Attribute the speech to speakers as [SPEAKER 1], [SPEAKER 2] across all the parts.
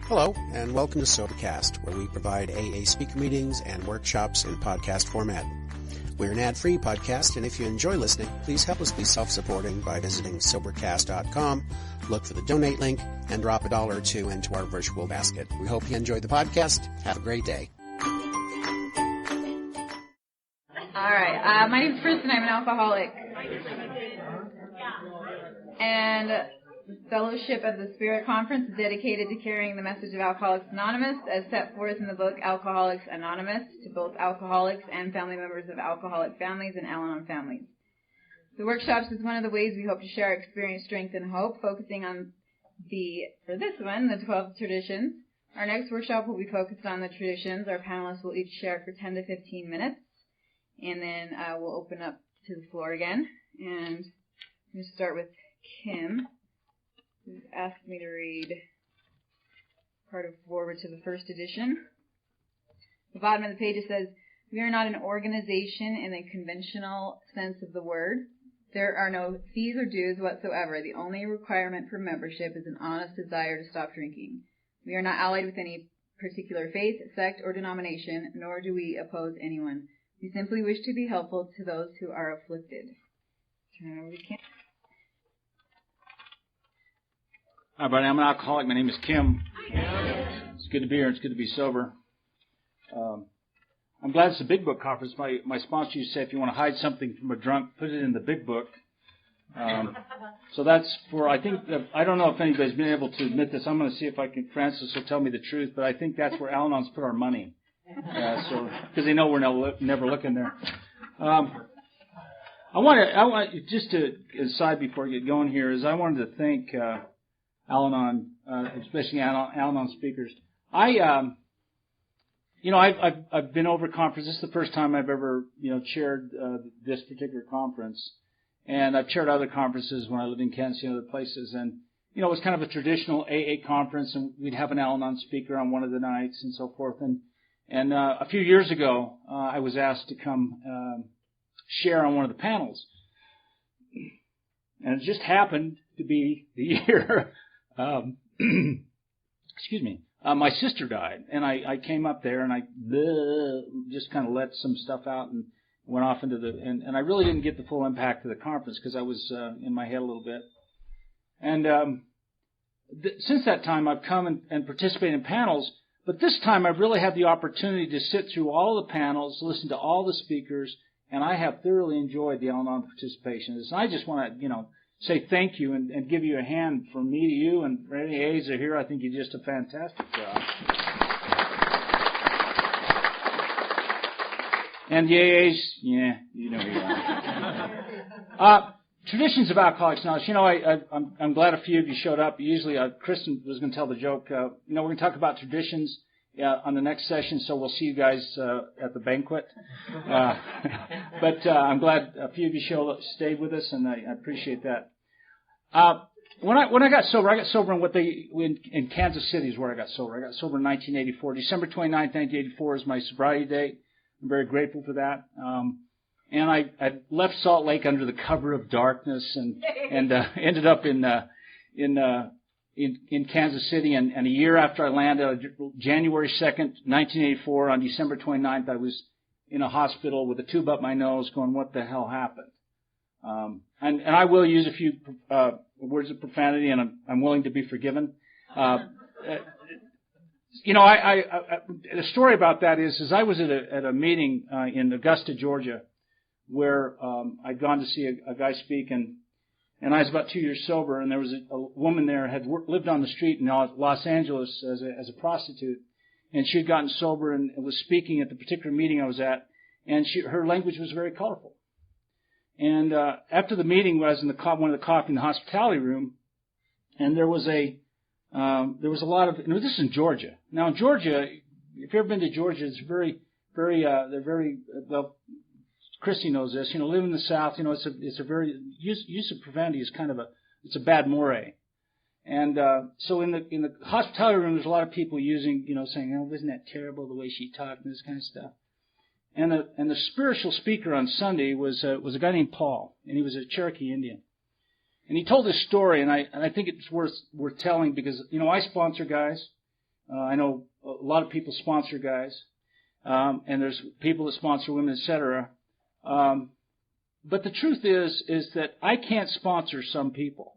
[SPEAKER 1] Hello, and welcome to Sobercast, where we provide AA speaker meetings and workshops in podcast format. We're an ad-free podcast, and if you enjoy listening, please help us be self-supporting by visiting Sobercast.com, look for the donate link, and drop $1 or $2 into our virtual basket. We hope you enjoyed the podcast. Have a great day.
[SPEAKER 2] All right. My name's Kristen. I'm an alcoholic. And the Fellowship of the Spirit Conference is dedicated to carrying the message of Alcoholics Anonymous as set forth in the book Alcoholics Anonymous to both alcoholics and family members of alcoholic families and Al-Anon families. The workshops is one of the ways we hope to share our experience, strength, and hope, focusing on the 12 traditions. Our next workshop will be focused on the traditions. Our panelists will each share for 10 to 15 minutes, and then we'll open up to the floor again. And I'm going to start with Kim, who asked me to read part of Forward to the First Edition. The bottom of the page it says, "We are not an organization in the conventional sense of the word. There are no fees or dues whatsoever. The only requirement for membership is an honest desire to stop drinking. We are not allied with any particular faith, sect, or denomination, nor do we oppose anyone. We simply wish to be helpful to those who are afflicted." Turn it over to Kim.
[SPEAKER 3] Hi, everybody. I'm an alcoholic. My name is Kim. It's good to be here. It's good to be sober. I'm glad it's a Big Book conference. My sponsor used to say, if you want to hide something from a drunk, put it in the Big Book. So that's for, I think, I don't know if anybody's been able to admit this. I'm going to see if Francis will tell me the truth, but I think that's where Al-Anon's put our money. Because they know we're never looking there. I want just to aside before I get going here, is I wanted to thank Al-Anon, especially Al-Anon speakers. I've been over conferences. This is the first time I've ever, chaired this particular conference, and I've chaired other conferences when I lived in Kansas and other places. And it was kind of a traditional AA conference, and we'd have an Al-Anon speaker on one of the nights and so forth. And a few years ago, I was asked to come share on one of the panels, and it just happened to be the year. Excuse me. My sister died, and I came up there, and I just kind of let some stuff out and went off into and I really didn't get the full impact of the conference because I was in my head a little bit. And since that time, I've come and participated in panels, but this time I've really had the opportunity to sit through all the panels, listen to all the speakers, and I have thoroughly enjoyed the Al-Anon participation. And I just want to, say thank you and give you a hand from me to you, and for any A's that are here, I think you did just a fantastic job. And the AAs, yeah, you know who you are. Traditions of Alcoholics Anonymous. I'm glad a few of you showed up. Usually, Kristen was going to tell the joke. We're going to talk about traditions on the next session, so we'll see you guys at the banquet. But I'm glad a few of you stayed with us, and I appreciate that. When I got sober in Kansas City is where I got sober. I got sober in 1984. December 29th, 1984 is my sobriety date. I'm very grateful for that. And I left Salt Lake under the cover of darkness and ended up in Kansas City, and a year after I landed, January 2nd, 1984, on December 29th, I was in a hospital with a tube up my nose going, what the hell happened? And I will use a few words of profanity, and I'm willing to be forgiven. The story about that is I was at a meeting in Augusta, Georgia, where I'd gone to see a guy speak, and I was about 2 years sober, and there was a woman there had lived on the street in Los Angeles as a prostitute, and she had gotten sober and was speaking at the particular meeting I was at, and her language was very colorful. And after the meeting, I was in one of the coffee in the hospitality room, and there was a lot of. This is in Georgia. Now in Georgia, if you've ever been to Georgia, it's very, very. They're very well. Christy knows this. Living in the South, it's a very use of profanity is kind of it's a bad moray. And so in the hospitality room, there's a lot of people using, saying, "Oh, isn't that terrible the way she talked," and this kind of stuff. And the spiritual speaker on Sunday was a guy named Paul, and he was a Cherokee Indian. And he told this story, and I think it's worth telling because I sponsor guys I know a lot of people sponsor guys, and there's people that sponsor women, etc. But the truth is that I can't sponsor some people.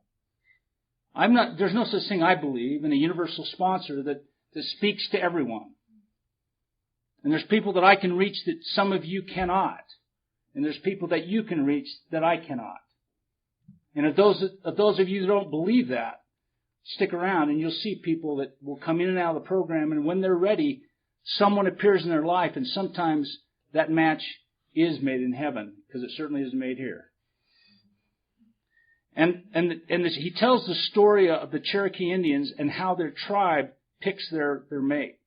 [SPEAKER 3] There's no such thing, I believe, in a universal sponsor that speaks to everyone. And there's people that I can reach that some of you cannot. And there's people that you can reach that I cannot. And if those of you that don't believe that, stick around and you'll see people that will come in and out of the program, and when they're ready, someone appears in their life, and sometimes that match is made in heaven, because it certainly is made here. And he tells the story of the Cherokee Indians and how their tribe picks their mate.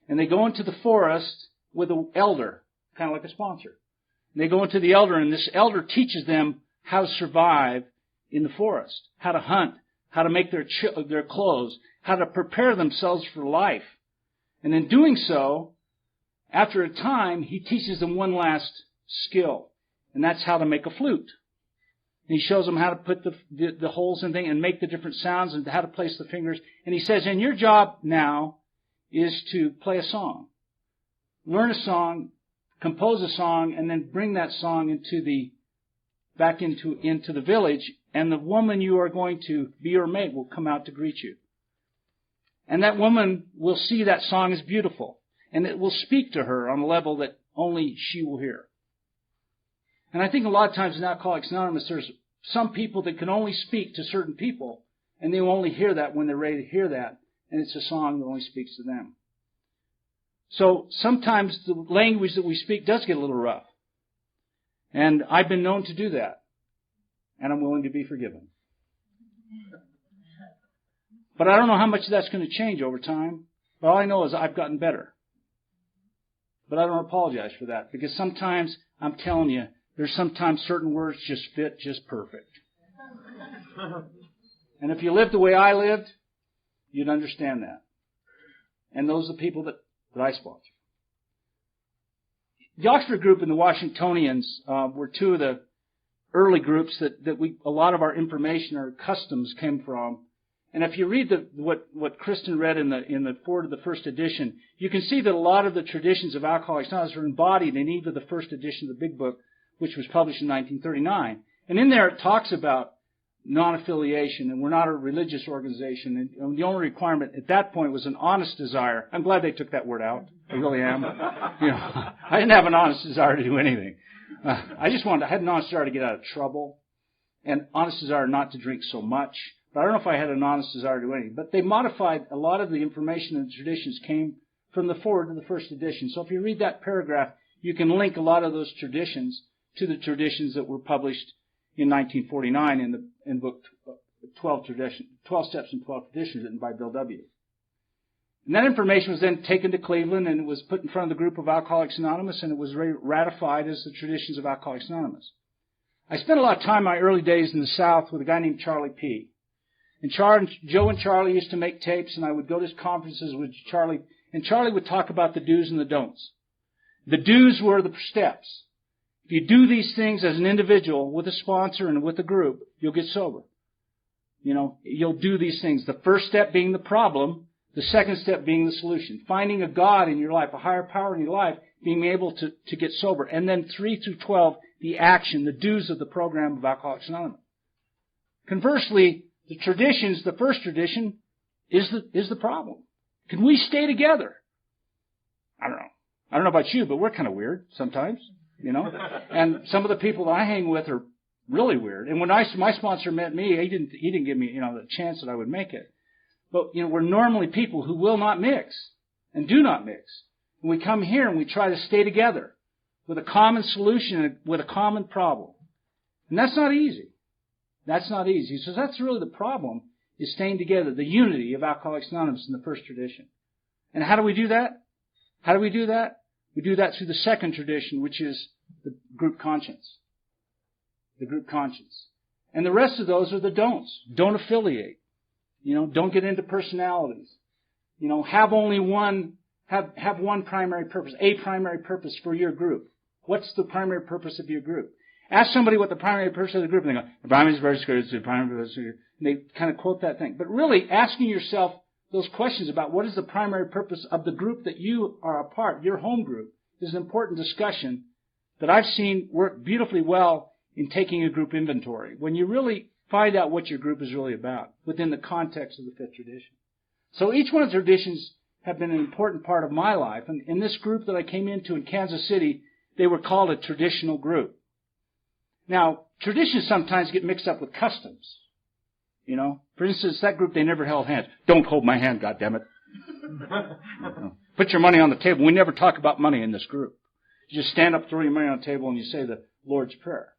[SPEAKER 3] And they go into the forest with an elder, kind of like a sponsor. And they go into the elder, and this elder teaches them how to survive in the forest, how to hunt, how to make their clothes, how to prepare themselves for life. And in doing so, after a time, he teaches them one last skill, and that's how to make a flute. And he shows them how to put the holes in things and make the different sounds and how to place the fingers. And he says, and your job now is to play a song. Learn a song, compose a song, and then bring that song back into the village, and the woman you are going to be your mate will come out to greet you. And that woman will see that song as beautiful, and it will speak to her on a level that only she will hear. And I think a lot of times in Alcoholics Anonymous, there's some people that can only speak to certain people, and they will only hear that when they're ready to hear that, and it's a song that only speaks to them. So sometimes the language that we speak does get a little rough. And I've been known to do that. And I'm willing to be forgiven. But I don't know how much that's going to change over time. But all I know is I've gotten better. But I don't apologize for that. Because sometimes, I'm telling you, there's sometimes certain words just fit just perfect. And if you lived the way I lived, you'd understand that. And those are the people that I sponsor. The Oxford group and the Washingtonians were two of the early groups that a lot of our information or customs came from. And if you read what Kristen read in the forward of the first edition, you can see that a lot of the traditions of Alcoholics Anonymous are embodied in even the first edition of the Big Book, which was published in 1939. And in there it talks about non-affiliation, and we're not a religious organization. And the only requirement at that point was an honest desire. I'm glad they took that word out. I really am. I didn't have an honest desire to do anything. I had an honest desire to get out of trouble, and honest desire not to drink so much. But I don't know if I had an honest desire to do anything. But they modified a lot of the information and traditions came from the forward to the first edition. So if you read that paragraph, you can link a lot of those traditions to the traditions that were published in 1949 in book 12 Steps and 12 Traditions, written by Bill W. And that information was then taken to Cleveland, and it was put in front of the group of Alcoholics Anonymous, and it was ratified as the traditions of Alcoholics Anonymous. I spent a lot of time in my early days in the South with a guy named Charlie P. And Joe and Charlie used to make tapes, and I would go to conferences with Charlie, and Charlie would talk about the do's and the don'ts. The do's were the steps. If you do these things as an individual with a sponsor and with a group, you'll get sober. You'll do these things. The first step being the problem, the second step being the solution. Finding a God in your life, a higher power in your life, being able to get sober. And then 3 through 12, the action, the do's of the program of Alcoholics Anonymous. Conversely, the traditions, the first tradition, is the problem. Can we stay together? I don't know. I don't know about you, but we're kind of weird sometimes, And some of the people that I hang with are really weird. And when my sponsor met me, he didn't give me, the chance that I would make it. But, we're normally people who will not mix and do not mix. And we come here and we try to stay together with a common solution and with a common problem. And that's not easy. That's not easy. So that's really the problem, is staying together, the unity of Alcoholics Anonymous in the first tradition. And how do we do that? How do we do that? We do that through the second tradition, which is the group conscience. The group conscience. And the rest of those are the don'ts. Don't affiliate. Don't get into personalities. Have only one, have one primary purpose, a primary purpose for your group. What's the primary purpose of your group? Ask somebody what the primary purpose of the group is, and they go, the primary purpose is the primary purpose. And they kind of quote that thing. But really, asking yourself those questions about what is the primary purpose of the group that you are a part, your home group, is an important discussion that I've seen work beautifully well in taking a group inventory. When you really find out what your group is really about within the context of the fifth tradition. So each one of the traditions have been an important part of my life. And in this group that I came into in Kansas City, they were called a traditional group. Now, traditions sometimes get mixed up with customs. You know, for instance, that group, they never held hands. Don't hold my hand, goddammit. Put your money on the table. We never talk about money in this group. You just stand up, throw your money on the table, and you say the Lord's Prayer.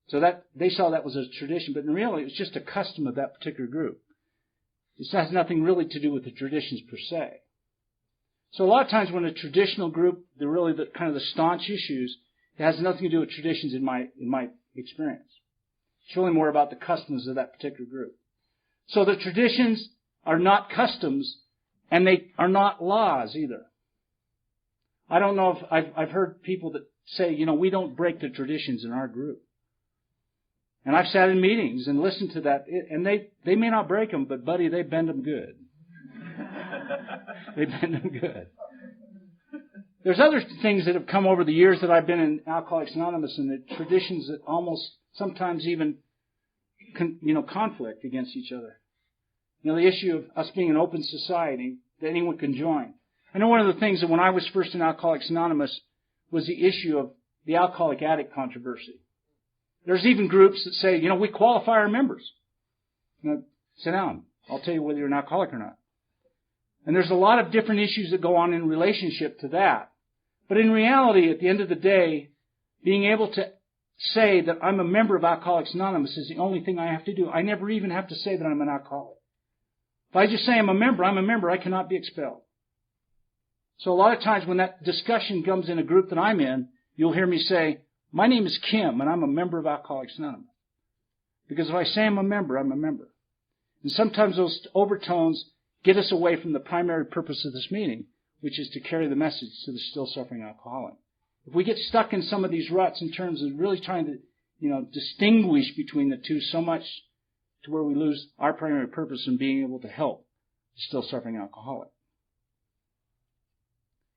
[SPEAKER 3] So that they saw that was a tradition, but in reality, it was just a custom of that particular group. It has nothing really to do with the traditions per se. So a lot of times when a traditional group, they're really the kind of the staunch issues, it has nothing to do with traditions in my experience. It's really more about the customs of that particular group. So the traditions are not customs, and they are not laws either. I don't know if I've heard people that say, you know, we don't break the traditions in our group. And I've sat in meetings and listened to that, and they may not break them, but buddy, they bend them good. They bend them good. There's other things that have come over the years that I've been in Alcoholics Anonymous, and the traditions that almost sometimes even, conflict against each other. You know, the issue of us being an open society that anyone can join. I know one of the things that when I was first in Alcoholics Anonymous was the issue of the alcoholic addict controversy. There's even groups that say, you know, we qualify our members. Now, sit down. I'll tell you whether you're an alcoholic or not. And there's a lot of different issues that go on in relationship to that. But in reality, at the end of the day, being able to say that I'm a member of Alcoholics Anonymous is the only thing I have to do. I never even have to say that I'm an alcoholic. If I just say I'm a member, I cannot be expelled. So a lot of times when that discussion comes in a group that I'm in, you'll hear me say, my name is Kim, and I'm a member of Alcoholics Anonymous. Because if I say I'm a member, I'm a member. And sometimes those overtones get us away from the primary purpose of this meeting, which is to carry the message to the still suffering alcoholic. If we get stuck in some of these ruts in terms of really trying to, distinguish between the two so much to where we lose our primary purpose in being able to help the still suffering alcoholic.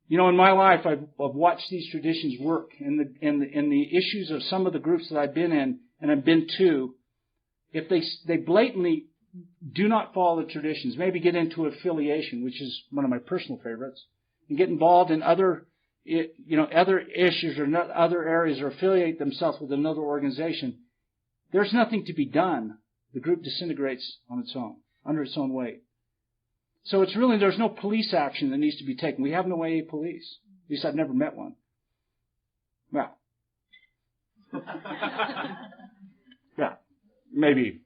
[SPEAKER 3] You know, in my life, I've watched these traditions work, and the issues of some of the groups that I've been in and I've been to, if they blatantly do not follow the traditions, maybe get into affiliation, which is one of my personal favorites, and get involved in other issues or other areas, or affiliate themselves with another organization, there's nothing to be done. The group disintegrates on its own, under its own weight. So it's really, there's no police action that needs to be taken. We have no AA police. At least I've never met one. Well. Yeah. Maybe.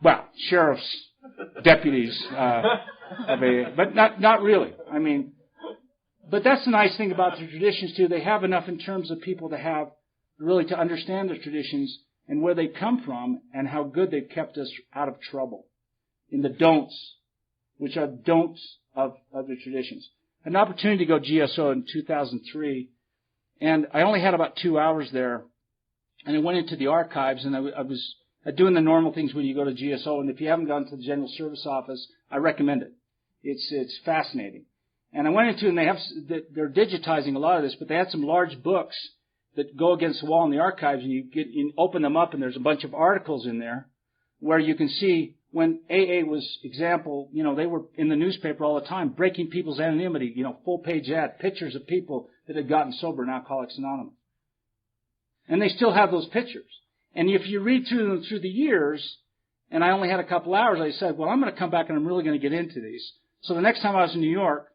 [SPEAKER 3] Well, sheriff's deputies of AA. But not really. I mean, but that's the nice thing about the traditions too. They have enough in terms of people to have, really to understand the traditions and where they come from and how good they've kept us out of trouble. In the don'ts, which are don'ts of the traditions. I had an opportunity to go GSO in 2003, and I only had about 2 hours there, and I went into the archives, and I was doing the normal things when you go to GSO, and if you haven't gone to the General Service Office, I recommend it. It's fascinating. And I went into, and they're digitizing a lot of this, but they had some large books that go against the wall in the archives, and you open them up, and there's a bunch of articles in there where you can see when AA was, example, they were in the newspaper all the time, breaking people's anonymity, full-page ad, pictures of people that had gotten sober in Alcoholics Anonymous. And they still have those pictures. And if you read through them through the years, and I only had a couple hours, I said, well, I'm going to come back and I'm really going to get into these. So the next time I was in New York,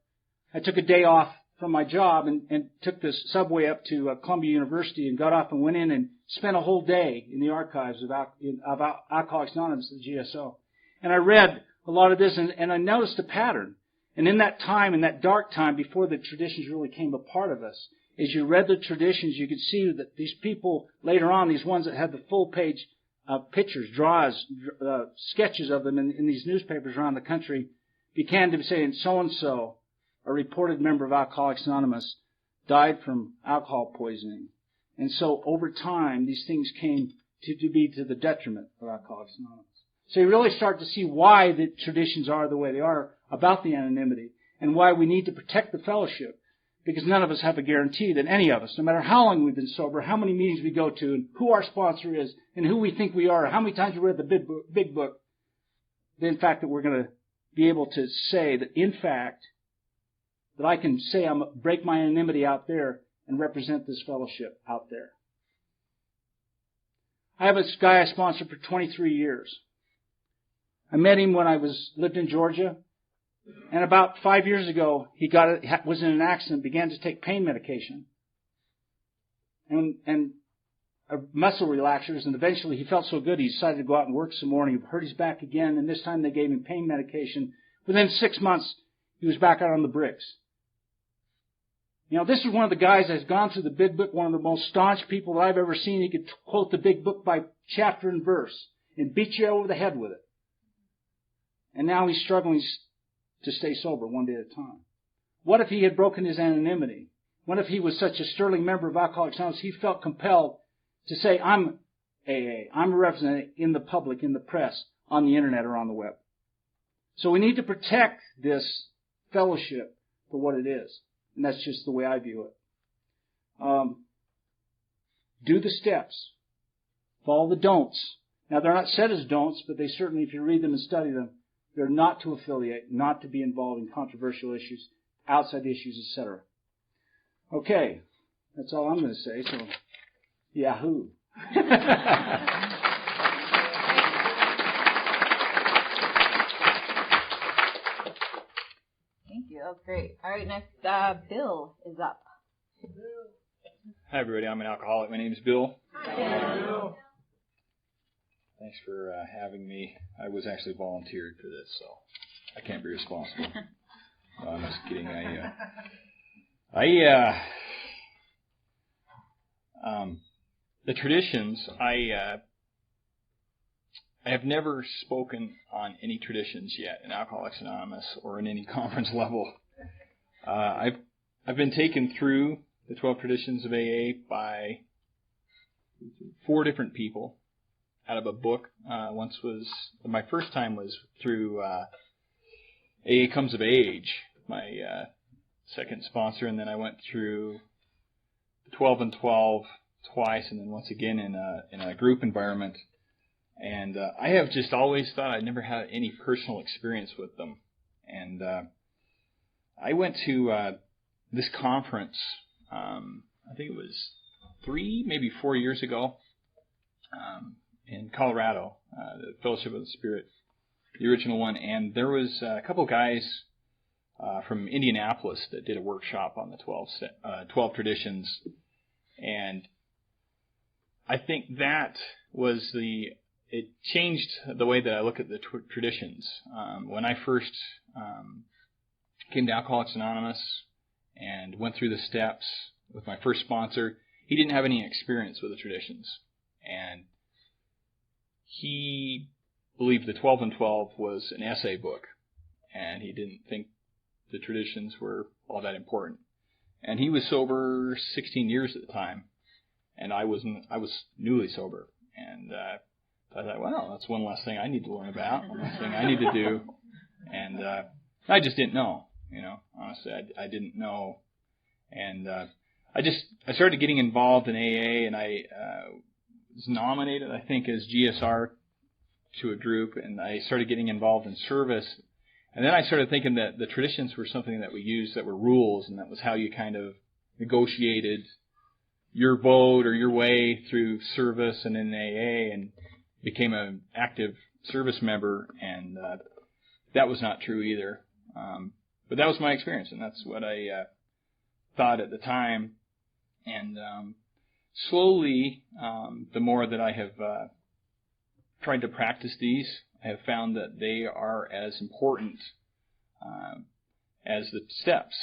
[SPEAKER 3] I took a day off from my job and took this subway up to Columbia University and got off and went in and spent a whole day in the archives of Alcoholics Anonymous at the GSO. And I read a lot of this, and I noticed a pattern. And in that time, in that dark time, before the traditions really came a part of us, as you read the traditions, you could see that these people later on, these ones that had the full-page pictures, draws, sketches of them in these newspapers around the country, began to be saying, so-and-so, a reported member of Alcoholics Anonymous, died from alcohol poisoning. And so over time, these things came to be to the detriment of Alcoholics Anonymous. So you really start to see why the traditions are the way they are about the anonymity and why we need to protect the fellowship. Because none of us have a guarantee that any of us, no matter how long we've been sober, how many meetings we go to, and who our sponsor is, and who we think we are, how many times we read the big book, in fact that we're going to be able to say that, in fact, that I can say break my anonymity out there and represent this fellowship out there. I have a guy I sponsored for 23 years. I met him when I lived in Georgia. And about 5 years ago, he was in an accident, began to take pain medication and muscle relaxers, and eventually he felt so good he decided to go out and work some more, and he hurt his back again, and this time they gave him pain medication. Within 6 months, he was back out on the bricks. You know, this is one of the guys that's gone through the big book, one of the most staunch people that I've ever seen. He could quote the big book by chapter and verse and beat you over the head with it. And now he's struggling to stay sober one day at a time. What if he had broken his anonymity? What if he was such a sterling member of Alcoholics Anonymous, he felt compelled to say, I'm AA, I'm a representative in the public, in the press, on the internet or on the web. So we need to protect this fellowship for what it is. And that's just the way I view it. Do the steps. Follow the don'ts. Now, they're not said as don'ts, but they certainly, if you read them and study them, they're not to affiliate, not to be involved in controversial issues, outside issues, etc. Okay, that's all I'm going to say, so yahoo.
[SPEAKER 2] Thank you. That was great. All right, next, Bill is up.
[SPEAKER 4] Hi, everybody. I'm an alcoholic. My name is Bill.
[SPEAKER 2] Hi, Bill.
[SPEAKER 4] Thanks for having me. I was actually volunteered for this, so I can't be responsible. No, I'm just kidding. The traditions, I have never spoken on any traditions yet in Alcoholics Anonymous or in any conference level. I've been taken through the 12 traditions of AA by 4 different people out of a book. My first time was through AA Comes of Age, my second sponsor, and then I went through the 12 and 12 twice, and then once again in a group environment. And I have just always thought I'd never had any personal experience with them. And I went to this conference, I think it was 3, maybe 4 years ago, in Colorado, the Fellowship of the Spirit, the original one. And there was a couple guys from Indianapolis that did a workshop on the 12 traditions. And I think that was it changed the way that I look at the traditions. When I first came to Alcoholics Anonymous and went through the steps with my first sponsor, he didn't have any experience with the traditions. And he believed the 12 and 12 was an essay book, and he didn't think the traditions were all that important. And he was sober 16 years at the time, and I was newly sober. And I thought, well, that's one less thing I need to learn about, one less thing I need to do. And I just didn't know, honestly, I didn't know. And I started getting involved in AA, and I was nominated, I think, as GSR to a group, and I started getting involved in service. And then I started thinking that the traditions were something that we used, that were rules, and that was how you kind of negotiated your vote or your way through service and in AA, and became an active service member. And that was not true either. But that was my experience, and that's what I thought at the time. And slowly, the more that I have tried to practice these, I have found that they are as important as the steps.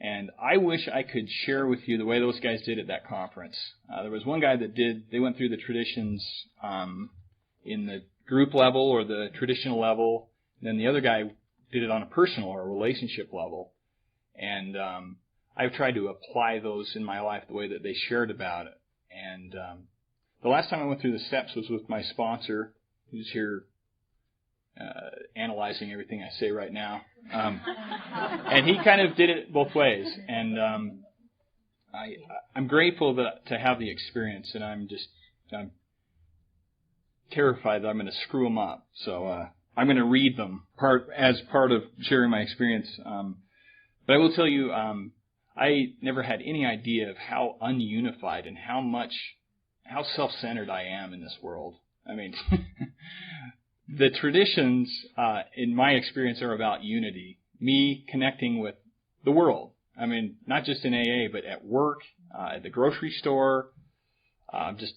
[SPEAKER 4] And I wish I could share with you the way those guys did at that conference. There was one guy they went through the traditions in the group level or the traditional level, and then the other guy did it on a personal or a relationship level. And I've tried to apply those in my life the way that they shared about it. And the last time I went through the steps was with my sponsor, who's here analyzing everything I say right now. And he kind of did it both ways. And I'm grateful to have the experience, and I'm terrified that I'm going to screw them up. So I'm going to read them as part of sharing my experience. But I will tell you, I never had any idea of how ununified and how self-centered I am in this world. I mean, the traditions, in my experience, are about unity. Me connecting with the world. I mean, not just in AA, but at work, at the grocery store, just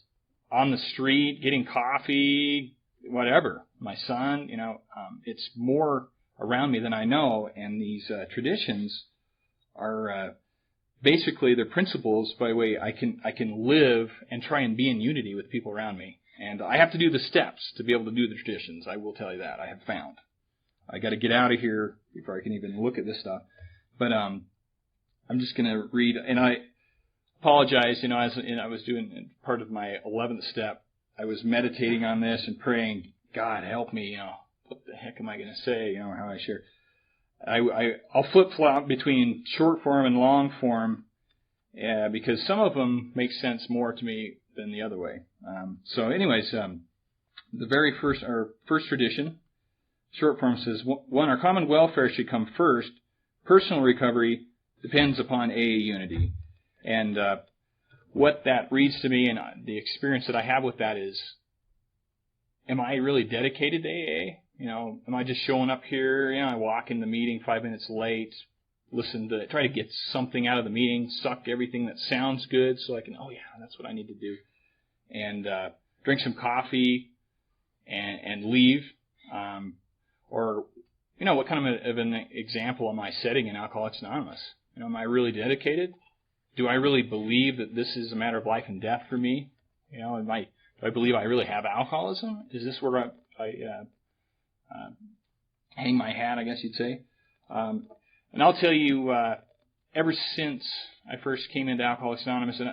[SPEAKER 4] on the street, getting coffee, whatever. My son, it's more around me than I know. And these traditions are basically the principles by way I can live and try and be in unity with people around me. And I have to do the steps to be able to do the traditions. I will tell you that. I have found. I got to get out of here before I can even look at this stuff. But I'm just going to read, and I apologize. As I was doing part of my 11th step, I was meditating on this and praying, God help me. What the heck am I going to say? How I share. I'll flip-flop between short form and long form, because some of them make sense more to me than the other way. So anyways, the very first tradition, short form says, 1, our common welfare should come first. Personal recovery depends upon AA unity. And what that reads to me and the experience that I have with that is, am I really dedicated to AA? Am I just showing up here? I walk in the meeting 5 minutes late, try to get something out of the meeting, suck everything that sounds good so I can, that's what I need to do. And drink some coffee and leave. Or, what kind of an example am I setting in Alcoholics Anonymous? Am I really dedicated? Do I really believe that this is a matter of life and death for me? Do I believe I really have alcoholism? Is this where I hang my hat, I guess you'd say? And I'll tell you, ever since I first came into Alcoholics Anonymous, and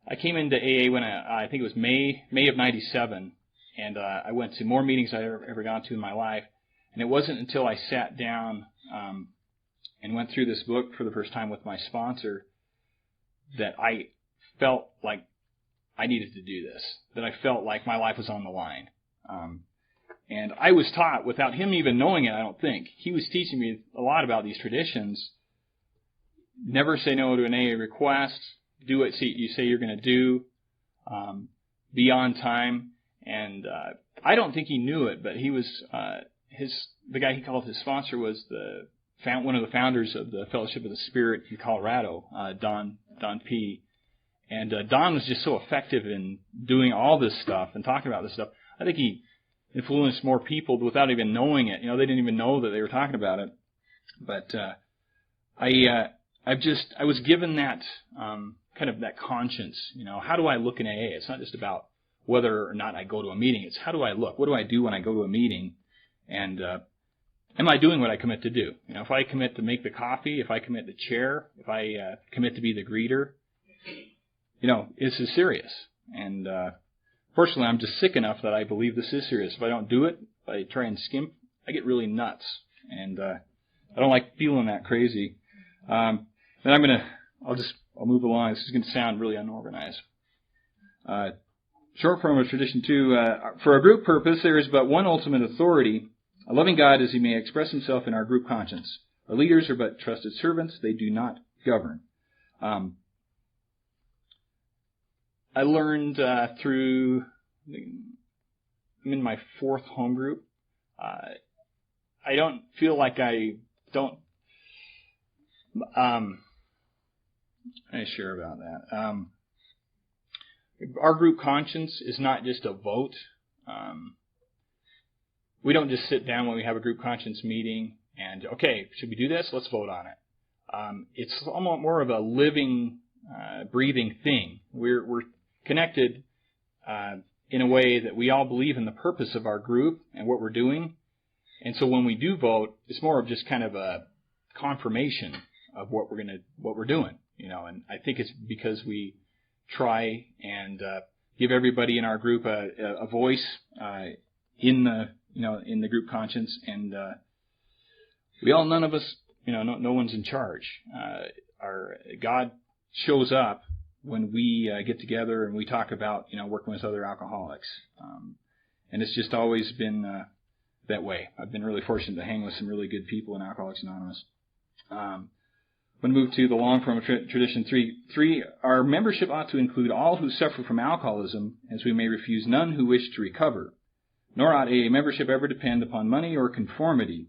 [SPEAKER 4] I came into AA when I think it was May of '97, and I went to more meetings than I've ever gone to in my life. And it wasn't until I sat down and went through this book for the first time with my sponsor that I felt like I needed to do this, that I felt like my life was on the line. And I was taught, without him even knowing it, I don't think, he was teaching me a lot about these traditions. Never say no to an AA request. Do what you say you're going to do. Be on time. And I don't think he knew it, but he was the guy he called his sponsor was one of the founders of the Fellowship of the Spirit in Colorado, Don P. And Don was just so effective in doing all this stuff and talking about this stuff. I think he influenced more people without even knowing it. They didn't even know that they were talking about it. But I was given that kind of that conscience. How do I look in AA? It's not just about whether or not I go to a meeting. It's how do I look? What do I do when I go to a meeting? And am I doing what I commit to do? If I commit to make the coffee, if I commit to chair, if I commit to be the greeter, this is serious. And fortunately, I'm just sick enough that I believe this is serious. If I don't do it, if I try and skimp, I get really nuts. And I don't like feeling that crazy. Then I'll move along. This is going to sound really unorganized. Short form of tradition 2. For our group purpose, there is but one ultimate authority, a loving God as he may express himself in our group conscience. Our leaders are but trusted servants. They do not govern. I learned I'm in my 4th home group. I don't feel like I don't... I'm sure about that. Our group conscience is not just a vote. We don't just sit down when we have a group conscience meeting and, okay, should we do this? Let's vote on it. It's almost more of a living, breathing thing. We're connected in a way that we all believe in the purpose of our group and what we're doing. And so when we do vote, it's more of just kind of a confirmation of what we're doing. And I think it's because we try and give everybody in our group a voice in the group conscience, and none of us, no one's in charge. Our God shows up when we get together and we talk about working with other alcoholics, and it's just always been that way. I've been really fortunate to hang with some really good people in Alcoholics Anonymous. I'm going to move to the long-form of tradition 3. Our membership ought to include all who suffer from alcoholism, as we may refuse none who wish to recover. Nor ought AA membership ever depend upon money or conformity.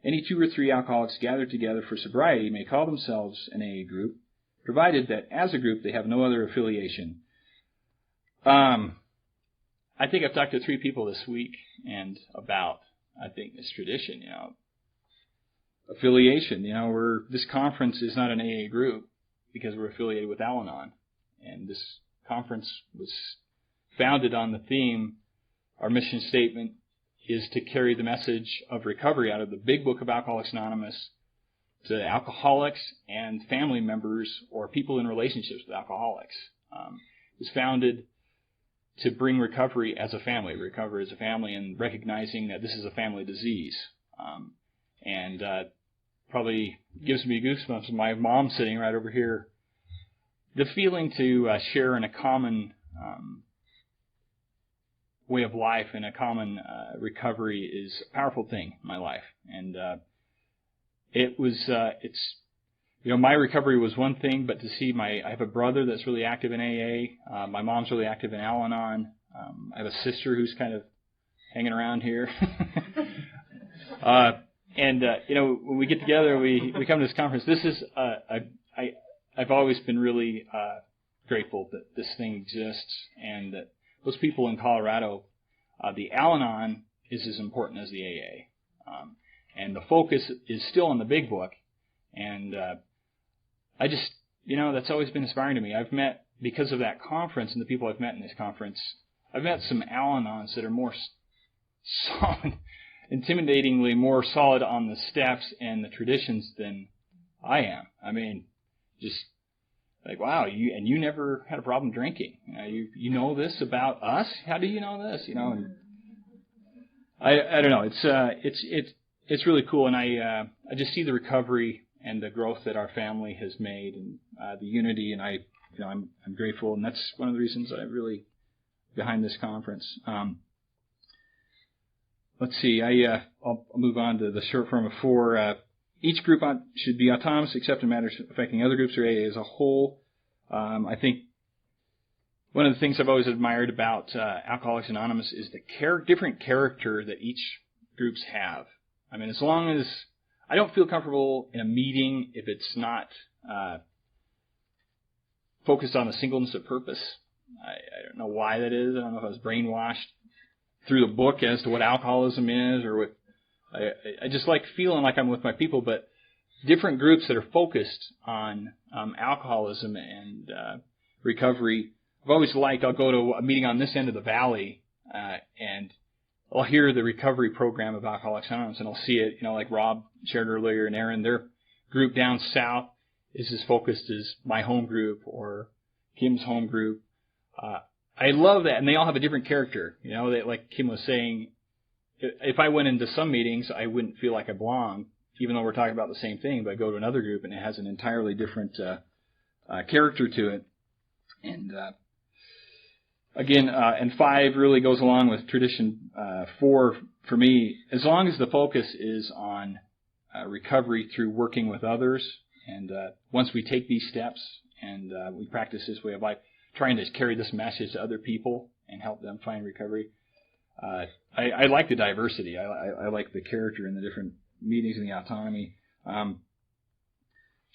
[SPEAKER 4] Any 2 or 3 alcoholics gathered together for sobriety may call themselves an AA group, provided that as a group they have no other affiliation. I think I've talked to 3 people this week and about, I think, this tradition, affiliation. This conference is not an AA group because we're affiliated with Al-Anon. And this conference was founded on the theme, our mission statement is to carry the message of recovery out of the big book of Alcoholics Anonymous to alcoholics and family members or people in relationships with alcoholics. It was founded to bring recovery as a family, and recognizing that this is a family disease. And probably gives me goosebumps. My mom sitting right over here. The feeling to share in a common way of life and a common recovery is a powerful thing in my life. And my recovery was one thing, but to see I have a brother that's really active in AA. My mom's really active in Al-Anon. I have a sister who's kind of hanging around here. When we get together, we come to this conference. This is I've always been really grateful that this thing exists, and that those people in Colorado, the Al-Anon is as important as the AA, and the focus is still on the big book. And I just, that's always been inspiring to me. I've met, because of that conference and the people I've met in this conference, I've met some Al-Anons that are more solid, intimidatingly more solid on the steps and the traditions than I am. I mean, just like, wow, you never had a problem drinking. You know this about us? How do you know this? And I don't know. It's really cool, and I just see the recovery and the growth that our family has made, and the unity, and I'm grateful, and that's one of the reasons I'm really behind this conference. Let's see. I'll move on to the short form of 4. Each group should be autonomous except in matters affecting other groups or AA as a whole. I think one of the things I've always admired about Alcoholics Anonymous is the different character that each groups have. I mean, as long as I don't feel comfortable in a meeting if it's not focused on the singleness of purpose. I don't know why that is. I don't know if I was brainwashed through the book as to what alcoholism is, or what. I just like feeling like I'm with my people, but different groups that are focused on alcoholism and recovery. I've always liked, I'll go to a meeting on this end of the valley, and I'll hear the recovery program of Alcoholics Anonymous, and I'll see it, like Rob shared earlier, and Aaron, their group down south is as focused as my home group or Kim's home group. I love that, and they all have a different character. Like Kim was saying, if I went into some meetings, I wouldn't feel like I belong, even though we're talking about the same thing, but I go to another group and it has an entirely different character to it. And again, and 5 really goes along with tradition 4 for me. As long as the focus is on recovery through working with others, and once we take these steps and we practice this way of life, trying to carry this message to other people and help them find recovery. I like the diversity. I like the character in the different meetings and the autonomy.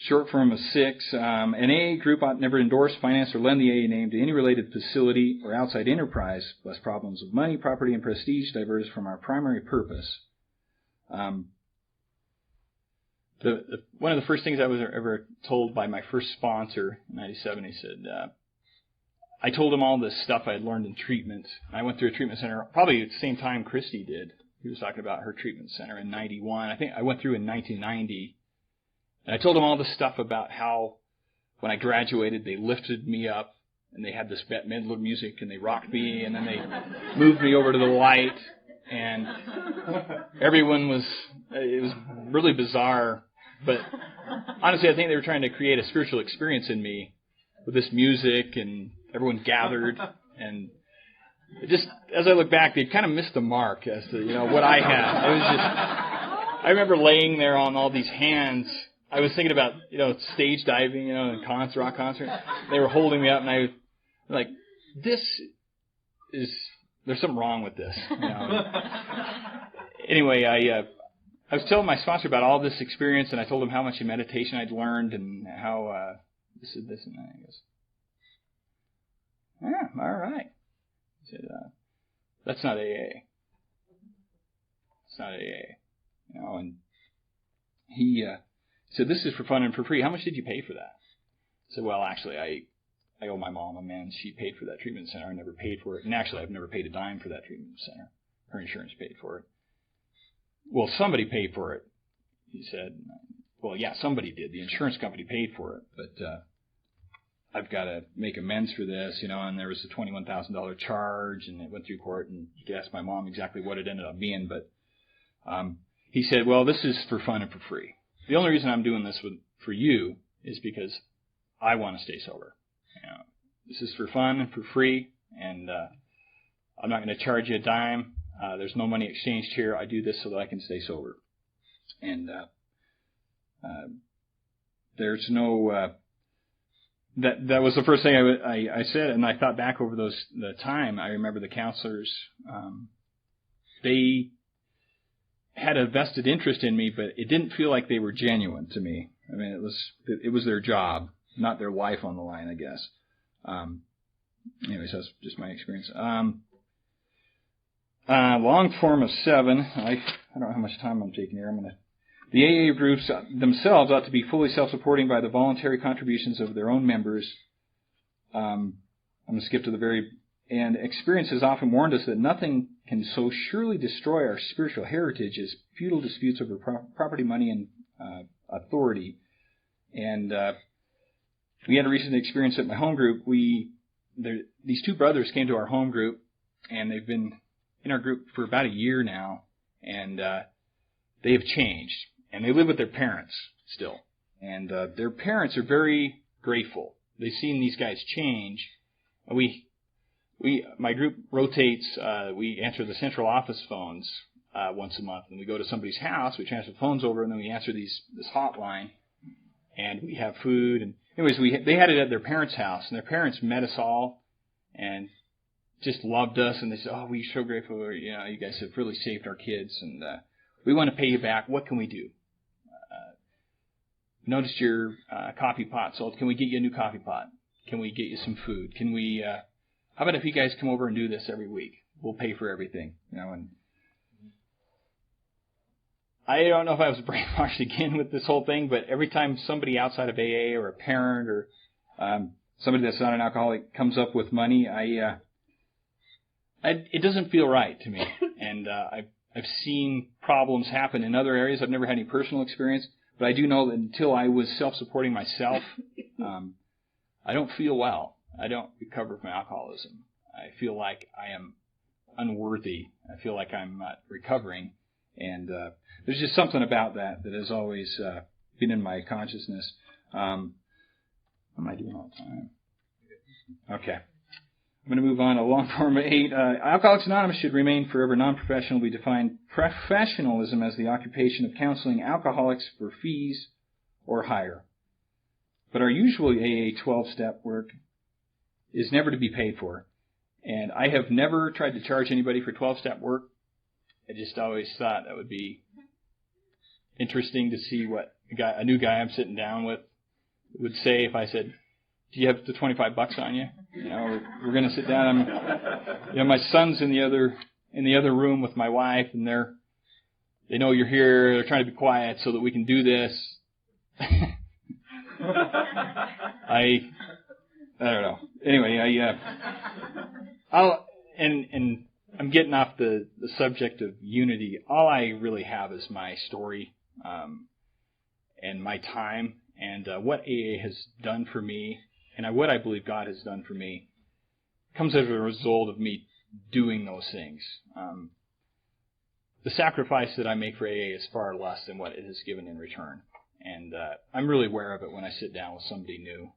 [SPEAKER 4] Short form of 6, an AA group ought never endorse, finance, or lend the AA name to any related facility or outside enterprise, lest problems of money, property, and prestige divert us from our primary purpose. One of the first things I was ever told by my first sponsor in 97, he said, I told him all this stuff I had learned in treatment. I went through a treatment center probably at the same time Christy did. He was talking about her treatment center in 91. I think I went through in 1990. And I told him all this stuff about how when I graduated, they lifted me up and they had this Bette Midler music and they rocked me and then they moved me over to the light and everyone it was really bizarre. But honestly, I think they were trying to create a spiritual experience in me with this music, and everyone gathered. And it just, as I look back, they kind of missed the mark as to what I had. It was just, I remember laying there on all these hands. I was thinking about stage diving, in rock concert. They were holding me up, and I was like, there's something wrong with this. Anyway, I was telling my sponsor about all this experience, and I told him how much in meditation I'd learned and how this and that. He goes, "Yeah, all right." He said, "That's not AA. It's not AA." And he said, "This is for fun and for free. How much did you pay for that?" I said, "Well, actually, I owe my mom a man. She paid for that treatment center. I never paid for it. And actually, I've never paid a dime for that treatment center. Her insurance paid for it." "Well, somebody paid for it," he said. "Well, yeah, somebody did. The insurance company paid for it. But I've got to make amends for this, and there was a $21,000 charge, and it went through court, and you could ask my mom exactly what it ended up being. But he said, well, this is for fun and for free. The only reason I'm doing this for you is because I want to stay sober. This is for fun and for free, and I'm not going to charge you a dime. There's no money exchanged here. I do this so that I can stay sober. And there's no... That was the first thing I said, and I thought back over the time. I remember the counselors, they had a vested interest in me, but it didn't feel like they were genuine to me. I mean, it was their job, not their life on the line, I guess. Anyways, that's just my experience. Long form of 7. I don't know how much time I'm taking here. The AA groups themselves ought to be fully self-supporting by the voluntary contributions of their own members. I'm going to skip to the very end. Experience has often warned us that nothing can so surely destroy our spiritual heritage as feudal disputes over property, money, and authority. And we had a recent experience at my home group. These two brothers came to our home group, and they've been in our group for about a year now, and they have changed. And they live with their parents still. And their parents are very grateful. They've seen these guys change. My group rotates. We answer the central office phones once a month. And we go to somebody's house. We transfer the phones over, and then we answer this hotline. And we have food. And anyways, they had it at their parents' house. And their parents met us all and just loved us. And they said, "Oh, we're so grateful. You guys have really saved our kids. And we want to pay you back. What can we do? Noticed your coffee pot sold. Can we get you a new coffee pot? Can we get you some food? Can we? How about if you guys come over and do this every week? We'll pay for everything." And I don't know if I was brainwashed again with this whole thing, but every time somebody outside of AA or a parent or somebody that's not an alcoholic comes up with money, it doesn't feel right to me. And I've seen problems happen in other areas. I've never had any personal experience. But I do know that until I was self-supporting myself, I don't feel well. I don't recover from alcoholism. I feel like I am unworthy. I feel like I'm not recovering. And there's just something about that has always been in my consciousness. What am I doing all the time? Okay. I'm going to move on to long form 8. Alcoholics Anonymous should remain forever non-professional. We define professionalism as the occupation of counseling alcoholics for fees or hire. But our usual AA 12-step work is never to be paid for. And I have never tried to charge anybody for 12-step work. I just always thought that would be interesting to see what a new guy I'm sitting down with would say if I said, "Do you have the $25 on you? We're going to sit down." My son's in the other room with my wife, and they know you're here. They're trying to be quiet so that we can do this. I don't know. Anyway, and I'm getting off the subject of unity. All I really have is my story and my time and what AA has done for me. And what I believe God has done for me comes as a result of me doing those things. the sacrifice that I make for AA is far less than what it has given in return. And I'm really aware of it when I sit down with somebody new.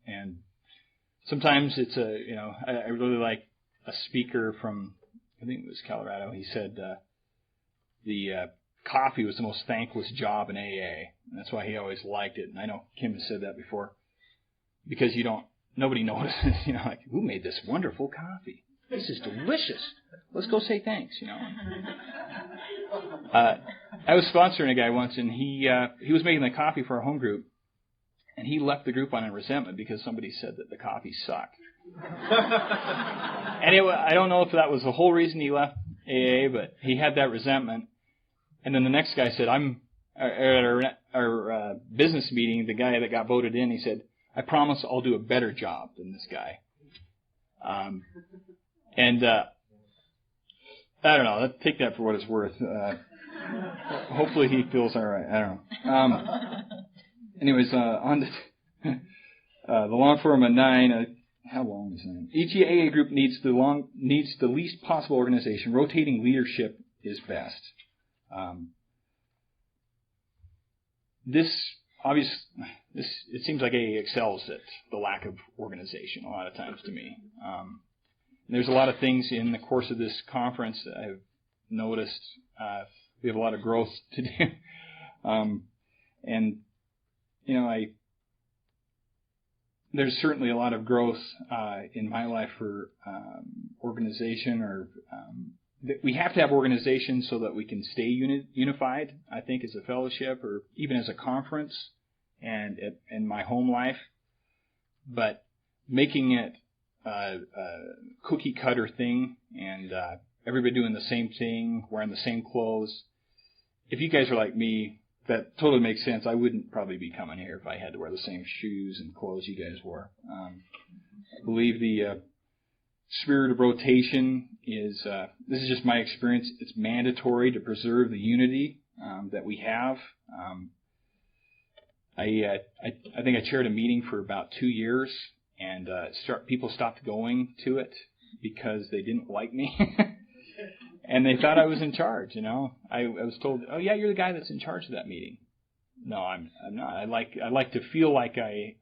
[SPEAKER 4] And sometimes it's I really like a speaker from, I think it was Colorado. He said the coffee was the most thankless job in AA, and that's why he always liked it. And I know Kim has said that before, because nobody notices, like, who made this wonderful coffee? This is delicious. Let's go say thanks, I was sponsoring a guy once, and he was making the coffee for our home group, and he left the group on a resentment because somebody said that the coffee sucked. And I don't know if that was the whole reason he left AA, but he had that resentment. And then the next guy said, at our business meeting, the guy that got voted in, he said, I promise I'll do a better job than this guy. I don't know. Take that for what it's worth. Hopefully he feels all right. I don't know. Anyways, on to the long form of 9. How long is 9? Each AA group needs the least possible organization. Rotating leadership is best. It seems like AA excels at the lack of organization a lot of times to me. There's a lot of things in the course of this conference that I've noticed. We have a lot of growth to do. There's certainly a lot of growth in my life for organization, or we have to have organization so that we can stay unified, I think, as a fellowship or even as a conference and in my home life. But making it a cookie cutter thing and everybody doing the same thing, wearing the same clothes. If you guys are like me, that totally makes sense. I wouldn't probably be coming here if I had to wear the same shoes and clothes you guys wore. I believe the spirit of rotation is, this is just my experience, it's mandatory to preserve the unity that we have. I think I chaired a meeting for about 2 years, and people stopped going to it because they didn't like me. And they thought I was in charge, I was told, oh yeah, you're the guy that's in charge of that meeting. No, I'm not. I like to feel like I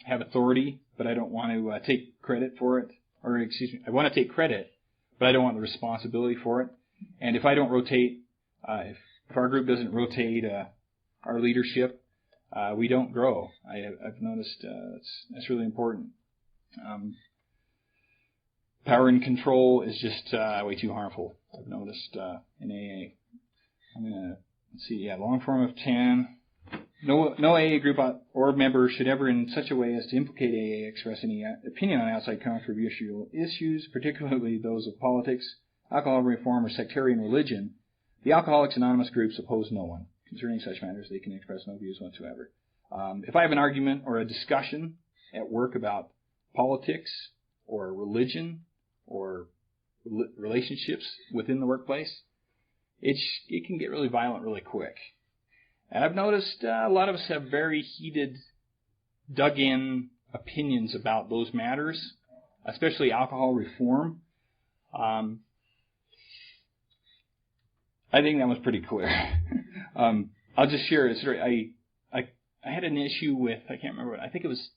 [SPEAKER 4] have authority, but I don't want to take credit for it. Or excuse me, I want to take credit, but I don't want the responsibility for it. And if I don't rotate, if our group doesn't rotate our leadership, we don't grow. I've noticed that's really important. Power and control is just way too harmful, I've noticed in AA. I'm going to, let's see, long form of 10. No AA group or member should ever in such a way as to implicate AA express any opinion on outside controversial issues, particularly those of politics, alcohol reform, or sectarian religion. The Alcoholics Anonymous groups oppose no one. Concerning such matters, they can express no views whatsoever. If I have an argument or a discussion at work about politics or religion or relationships within the workplace, it can get really violent really quick. And I've noticed a lot of us have very heated, dug-in opinions about those matters, especially alcohol reform. I think that was pretty clear. I'll just share a story. I had an issue with, I can't remember, I think it was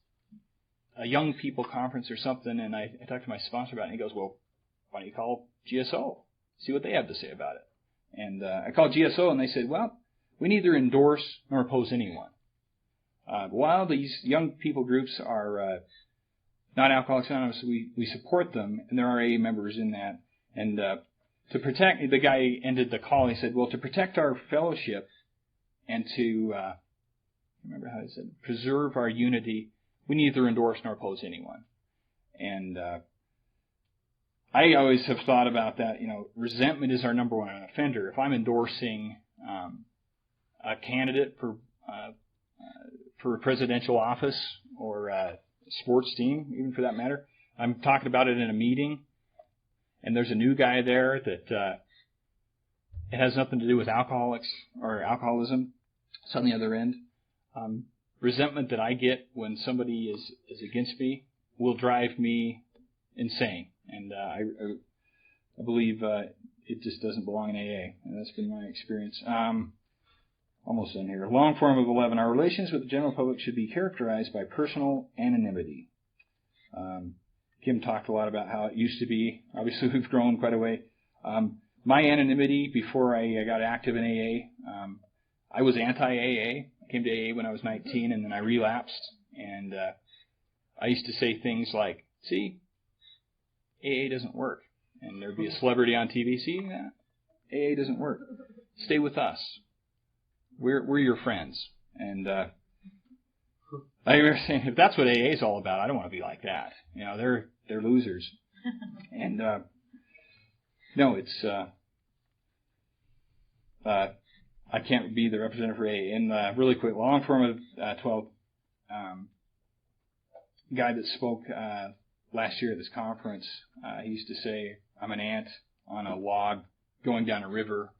[SPEAKER 4] a young people conference or something, and I talked to my sponsor about it, and he goes, well, why don't you call GSO? See what they have to say about it. And I called GSO, and they said, well, we neither endorse nor oppose anyone. While these young people groups are not Alcoholics Anonymous, we support them, and there are AA members in that. And to protect, the guy ended the call, and he said, well, to protect our fellowship and to, I remember how he said, preserve our unity, we neither endorse nor oppose anyone. And I always have thought about that, resentment is our number one offender. If I'm endorsing a candidate for a presidential office or a sports team, even for that matter, I'm talking about it in a meeting, and there's a new guy there that it has nothing to do with alcoholics or alcoholism. It's on the other end. Resentment that I get when somebody is against me will drive me insane. And I believe it just doesn't belong in AA. And that's been my experience. Almost done here. Long form of 11. Our relations with the general public should be characterized by personal anonymity. Kim talked a lot about how it used to be. Obviously, we've grown quite a way. My anonymity before I got active in AA, I was anti-AA. I came to AA when I was 19, and then I relapsed. And I used to say things like, see, AA doesn't work. And there'd be a celebrity on TV, see, AA doesn't work. Stay with us. We're your friends. And I remember saying, if that's what AA is all about, I don't want to be like that. You know, they're losers. And no, it's I can't be the representative for AA. And really quick, long form of 12, guy that spoke last year at this conference, he used to say, I'm an ant on a log going down a river.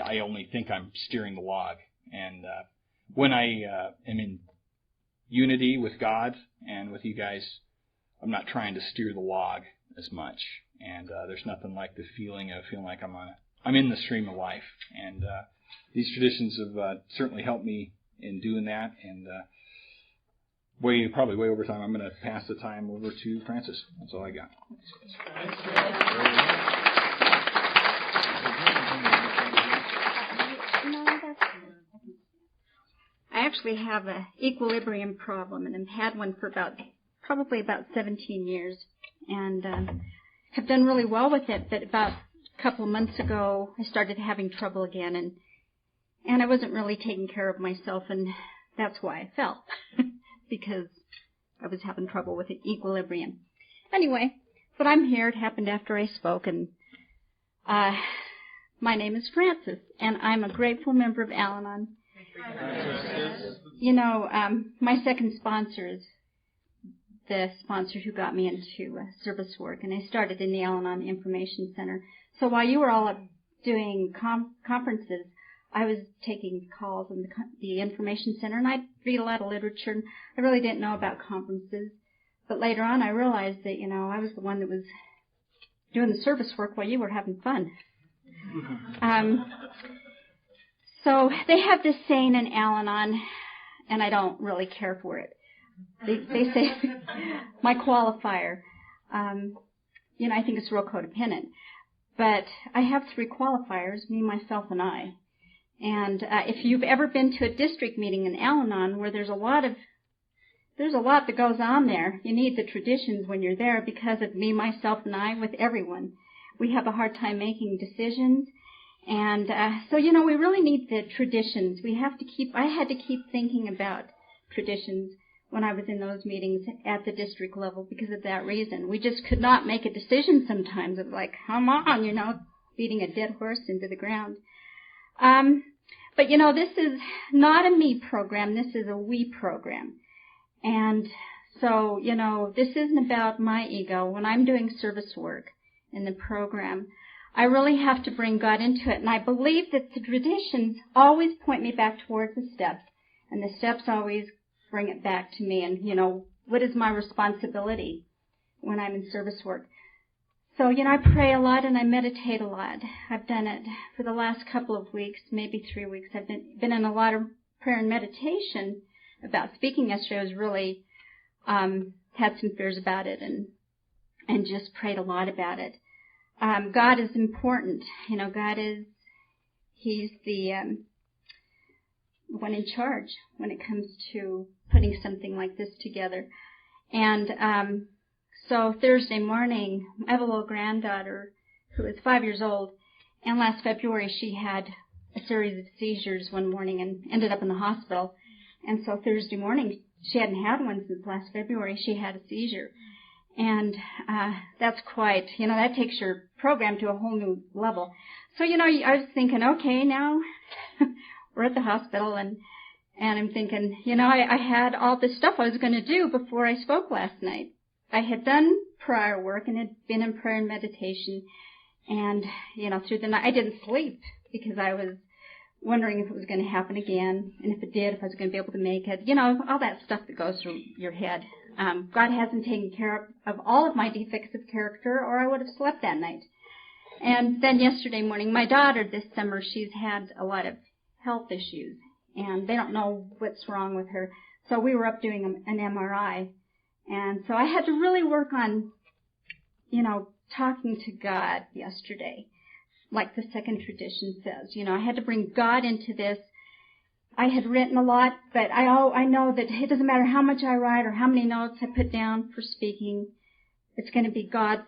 [SPEAKER 4] I only think I'm steering the log. And when I am in unity with God and with you guys, I'm not trying to steer the log as much. And there's nothing like the feeling of feeling like I'm in the stream of life. And these traditions have certainly helped me in doing that. And probably way over time, I'm going to pass the time over to Francis. That's all I got.
[SPEAKER 5] I actually have an equilibrium problem, and I've had one for probably about 17 years, and have done really well with it. But about a couple of months ago, I started having trouble again, and I wasn't really taking care of myself, and that's why I fell, because I was having trouble with the equilibrium. Anyway, but I'm here. It happened after I spoke, and my name is Francis, and I'm a grateful member of Al-Anon. You know, my second sponsor is the sponsor who got me into service work, and I started in the Al-Anon Information Center. So while you were all up doing conferences, I was taking calls in the Information Center, and I'd read a lot of literature, and I really didn't know about conferences. But later on, I realized that, you know, I was the one that was doing the service work while you were having fun. So they have this saying in Al-Anon, and I don't really care for it. They say, my qualifier, you know, I think it's real codependent. But I have 3 qualifiers, me, myself, and I. And if you've ever been to a district meeting in Al-Anon where there's a lot that goes on there, you need the traditions when you're there because of me, myself, and I with everyone. We have a hard time making decisions. And so, you know, we really need the traditions. I had to keep thinking about traditions when I was in those meetings at the district level because of that reason. We just could not make a decision sometimes. It was like, come on, you know, beating a dead horse into the ground. But, you know, this is not a me program. This is a we program. And so, you know, this isn't about my ego. When I'm doing service work in the program, I really have to bring God into it. And I believe that the traditions always point me back towards the steps. And the steps always bring it back to me. And, you know, what is my responsibility when I'm in service work? So, you know, I pray a lot and I meditate a lot. I've done it for the last couple of weeks, maybe 3 weeks. I've been in a lot of prayer and meditation about speaking yesterday. I was really had some fears about it and just prayed a lot about it. God is important. You know, He's the one in charge when it comes to putting something like this together. And so Thursday morning, I have a little granddaughter who is 5 years old, and last February she had a series of seizures one morning and ended up in the hospital. And so Thursday morning, she hadn't had one since last February. She had a seizure. And that's quite, you know, that takes your program to a whole new level. So, you know, I was thinking, okay, now we're at the hospital, and I'm thinking, you know, I had all this stuff I was going to do before I spoke last night. I had done prior work and had been in prayer and meditation, and, you know, through the night I didn't sleep because I was wondering if it was going to happen again, and if it did, if I was going to be able to make it. You know, all that stuff that goes through your head God hasn't taken care of all of my defects of character, or I would have slept that night. And then yesterday morning, my daughter this summer, she's had a lot of health issues, and they don't know what's wrong with her. So we were up doing an MRI, and so I had to really work on, talking to God yesterday, like the second tradition says. I had to bring God into this. I had written a lot, but I know that it doesn't matter how much I write or how many notes I put down for speaking. It's going to be God's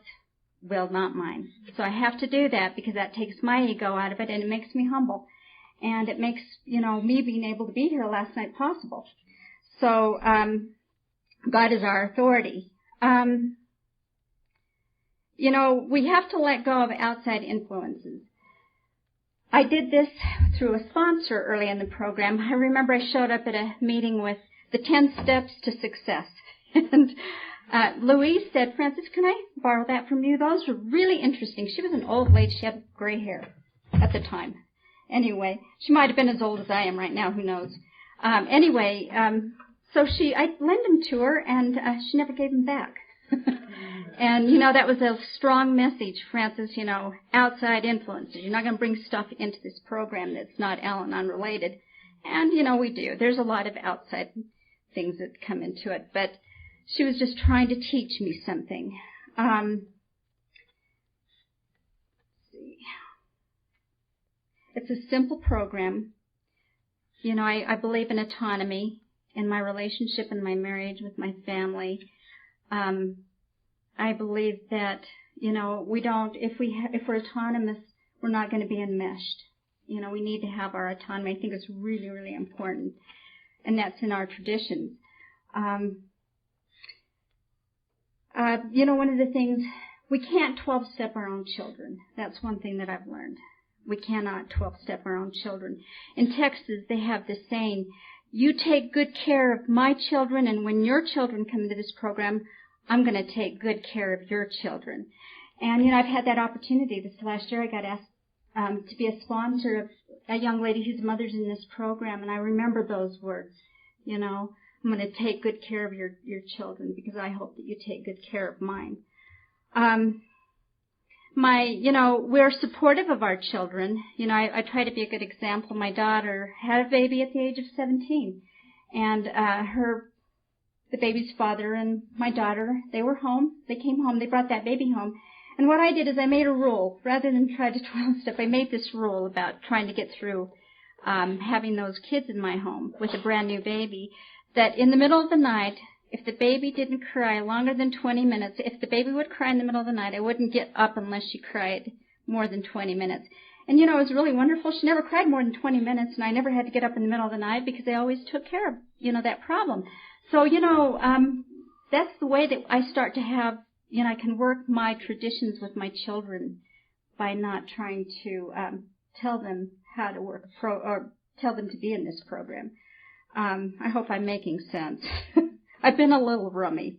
[SPEAKER 5] will, not mine. So I have to do that because that takes my ego out of it and it makes me humble. And it makes, me being able to be here last night possible. So God is our authority. We have to let go of outside influences. I did this through a sponsor early in the program. I remember I showed up at a meeting with the 10 steps to success. And Louise said, Frances, can I borrow that from you? Those were really interesting. She was an old lady. She had gray hair at the time. Anyway, she might have been as old as I am right now. Who knows? So I lent them to her, and she never gave them back. And, that was a strong message, Frances, outside influences. You're not going to bring stuff into this program that's not Al-Anon related. And, we do. There's a lot of outside things that come into it. But she was just trying to teach me something. It's a simple program. I believe in autonomy in my relationship and my marriage with my family. I believe that, if we're autonomous, we're not going to be enmeshed. We need to have our autonomy. I think it's really, really important. And that's in our traditions. One of the things, we can't 12-step our own children. That's one thing that I've learned. We cannot 12-step our own children. In Texas, they have this saying, you take good care of my children, and when your children come into this program, I'm going to take good care of your children. And, I've had that opportunity. This last year I got asked to be a sponsor of a young lady whose mother's in this program, and I remember those words. I'm going to take good care of your children because I hope that you take good care of mine. We're supportive of our children. I try to be a good example. My daughter had a baby at the age of 17, and the baby's father and my daughter, they were home. They came home. They brought that baby home. And what I did is I made a rule. Rather than try to 12-step, I made this rule about trying to get through having those kids in my home with a brand new baby, that in the middle of the night, if the baby didn't cry longer than 20 minutes, if the baby would cry in the middle of the night, I wouldn't get up unless she cried more than 20 minutes. And, it was really wonderful. She never cried more than 20 minutes, and I never had to get up in the middle of the night because I always took care of, that problem. So, that's the way that I start to have, I can work my traditions with my children by not trying to tell them how to work or tell them to be in this program. I hope I'm making sense. I've been a little rummy.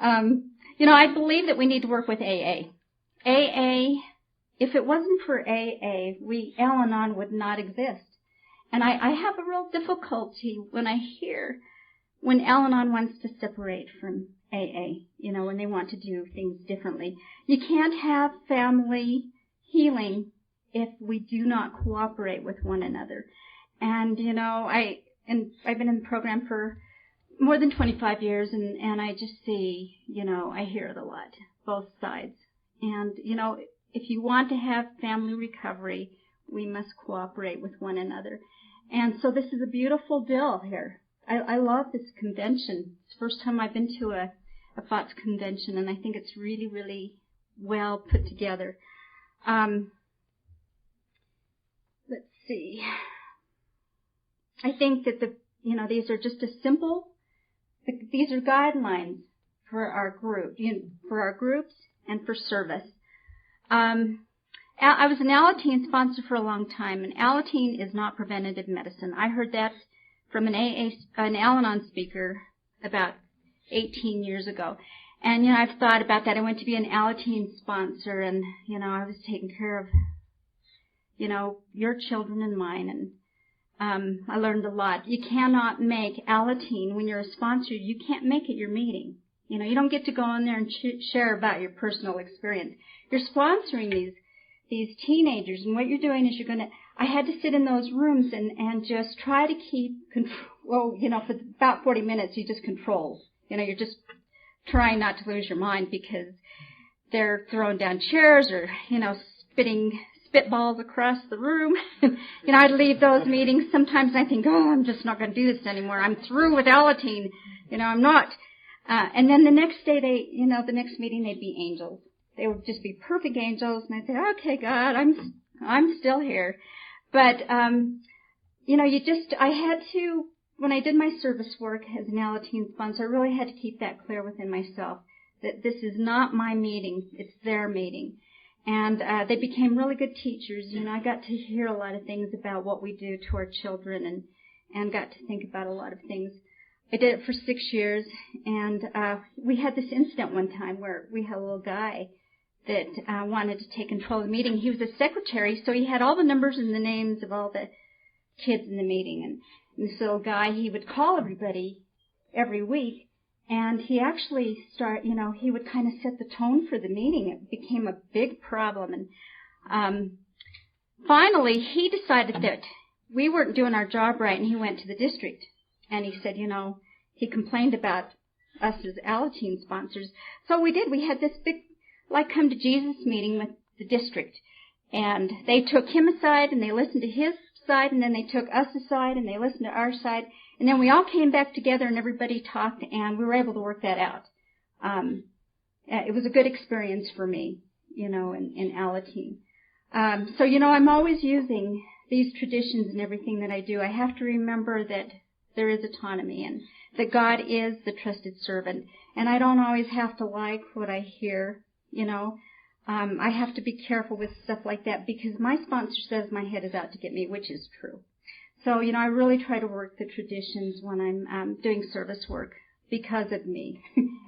[SPEAKER 5] I believe that we need to work with AA. AA, if it wasn't for AA, Al-Anon would not exist. And I have a real difficulty when I hear when Al-Anon wants to separate from AA, when they want to do things differently. You can't have family healing if we do not cooperate with one another. And, I've been in the program for more than 25 years, and I just see, I hear it a lot, both sides. And, if you want to have family recovery, we must cooperate with one another. And so this is a beautiful bill here. I love this convention. It's the first time I've been to a FOTS convention, and I think it's really, really well put together. Let's see. I think that these are just these are guidelines for our group, for our groups and for service. I was an Alateen sponsor for a long time, and Alateen is not preventative medicine. I heard that from an Al-Anon speaker about 18 years ago. And, I've thought about that. I went to be an Alateen sponsor, and, I was taking care of, your children and mine. I learned a lot. You cannot make Alateen, when you're a sponsor, you can't make it your meeting. You know, you don't get to go in there and share about your personal experience. You're sponsoring these teenagers, and what you're doing is I had to sit in those rooms and just try to keep control, you know, for about 40 minutes you just control. You know, you're just trying not to lose your mind because they're throwing down chairs or, you know, spitting spitballs across the room. You know, I'd leave those meetings. Sometimes I think, oh, I'm just not going to do this anymore. I'm through with Alateen. You know, I'm not. And then the next day the next meeting they'd be angels. They would just be perfect angels. And I'd say, okay, God, I'm still here. But, you know, I had to, when I did my service work as an Alateen sponsor, I really had to keep that clear within myself that this is not my meeting. It's their meeting. And they became really good teachers. You know, I got to hear a lot of things about what we do to our children and got to think about a lot of things. I did it for 6 years, and we had this incident one time where we had a little guy that wanted to take control of the meeting. He was a secretary, so he had all the numbers and the names of all the kids in the meeting. And this little guy, he would call everybody every week, and he actually he would kind of set the tone for the meeting. It became a big problem. And finally, he decided that we weren't doing our job right, and he went to the district. And he said, you know, he complained about us as Alateen sponsors. So we did. We had this big, come to Jesus meeting with the district. And they took him aside and they listened to his side, and then they took us aside and they listened to our side. And then we all came back together and everybody talked, and we were able to work that out. It was a good experience for me, you know, in Alateen. So, you know, I'm always using these traditions and everything that I do. I have to remember that there is autonomy and that God is the trusted servant. And I don't always have to like what I hear, you know. I have to be careful with stuff like that because my sponsor says my head is out to get me, which is true. So, you know, I really try to work the traditions when I'm doing service work because of me.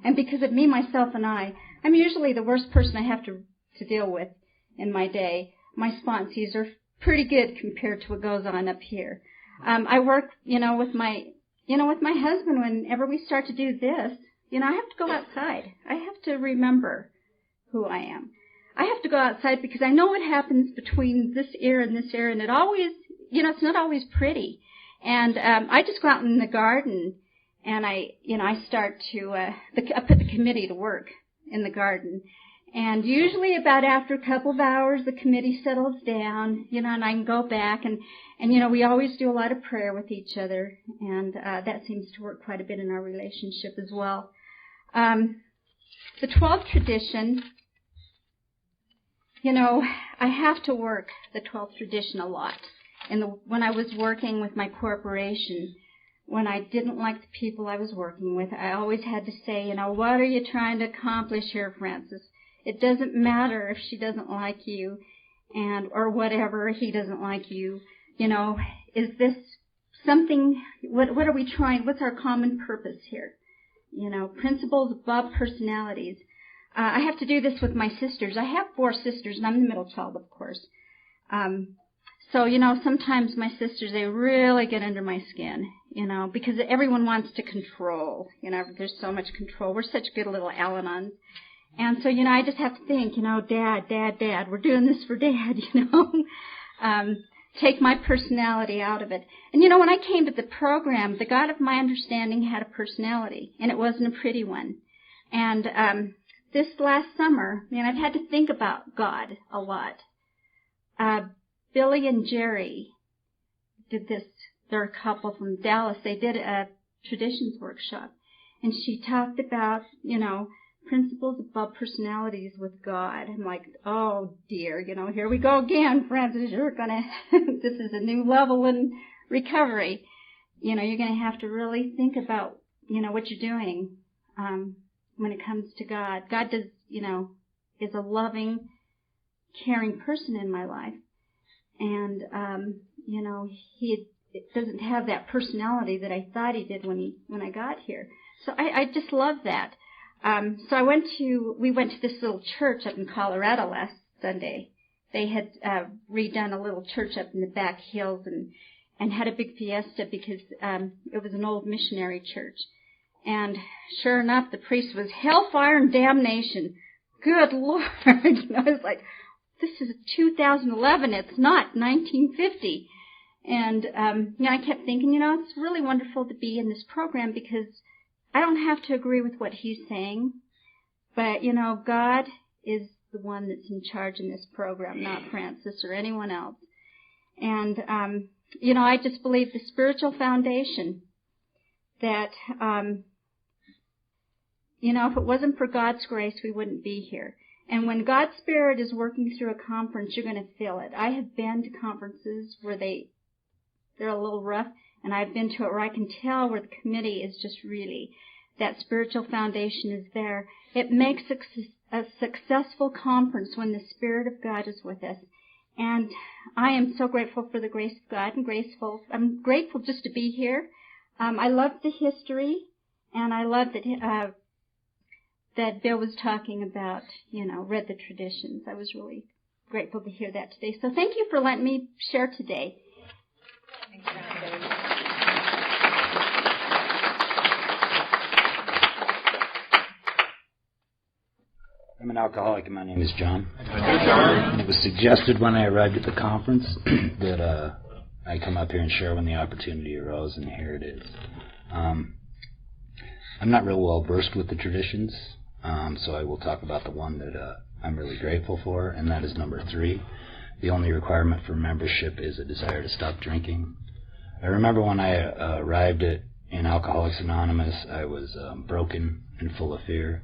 [SPEAKER 5] And because of me, myself, and I'm usually the worst person I have to deal with in my day. My sponsees are pretty good compared to what goes on up here. I work, you know, with my husband. Whenever we start to do this, you know, I have to go outside. I have to remember who I am. I have to go outside because I know what happens between this ear and this ear, and it always, you know, it's not always pretty. And I just go out in the garden, and I start to I put the committee to work in the garden. And usually about after a couple of hours, the committee settles down, you know, and I can go back. And you know, we always do a lot of prayer with each other, and that seems to work quite a bit in our relationship as well. The 12th tradition, you know, I have to work the 12th tradition a lot. When I was working with my corporation, when I didn't like the people I was working with, I always had to say, you know, what are you trying to accomplish here, Frances? It doesn't matter if she doesn't like you or whatever, he doesn't like you. You know, is this something, what are we trying, what's our common purpose here? You know, principles above personalities. I have to do this with my sisters. I have 4 sisters, and I'm the middle child, of course. So, you know, sometimes my sisters, they really get under my skin, you know, because everyone wants to control. You know, there's so much control. We're such good little Al-Anons. And so, you know, I just have to think, you know, Dad, we're doing this for Dad, you know. Take my personality out of it. And, you know, when I came to the program, the God of my understanding had a personality, and it wasn't a pretty one. And this last summer, man, I've had to think about God a lot. Billy and Jerry did this. They're a couple from Dallas. They did a traditions workshop, and she talked about, you know, principles above personalities with God. I'm like, oh dear, you know, here we go again, Frances. You're gonna, this is a new level in recovery. You know, you're gonna have to really think about, you know, what you're doing when it comes to God. God does, you know, is a loving, caring person in my life, and you know, he doesn't have that personality that I thought he did when I got here. So I just love that. So we went to this little church up in Colorado last Sunday. They had redone a little church up in the back hills, and had a big fiesta because it was an old missionary church. And sure enough, the priest was hellfire and damnation. Good Lord. I was like, this is 2011. It's not 1950. And I kept thinking, it's really wonderful to be in this program because I don't have to agree with what he's saying. But, God is the one that's in charge in this program, not Francis or anyone else. And, I just believe the spiritual foundation that, if it wasn't for God's grace, we wouldn't be here. And when God's Spirit is working through a conference, you're going to feel it. I have been to conferences where they're a little rough, and I've been to it where I can tell where the committee is just really, that spiritual foundation is there. It makes a successful conference when the Spirit of God is with us. And I am so grateful for the grace of God and I'm grateful just to be here. I love the history, and I love that Bill was talking about, read the traditions. I was really grateful to hear that today. So thank you for letting me share today.
[SPEAKER 2] Thanks, Brenda.
[SPEAKER 6] I'm an alcoholic, and my name is John. Hi, John. It was suggested when I arrived at the conference that I come up here and share when the opportunity arose, and here it is. I'm not real well versed with the traditions, so I will talk about the one that I'm really grateful for, and that is number 3. The only requirement for membership is a desire to stop drinking. I remember when I arrived in Alcoholics Anonymous, I was broken and full of fear.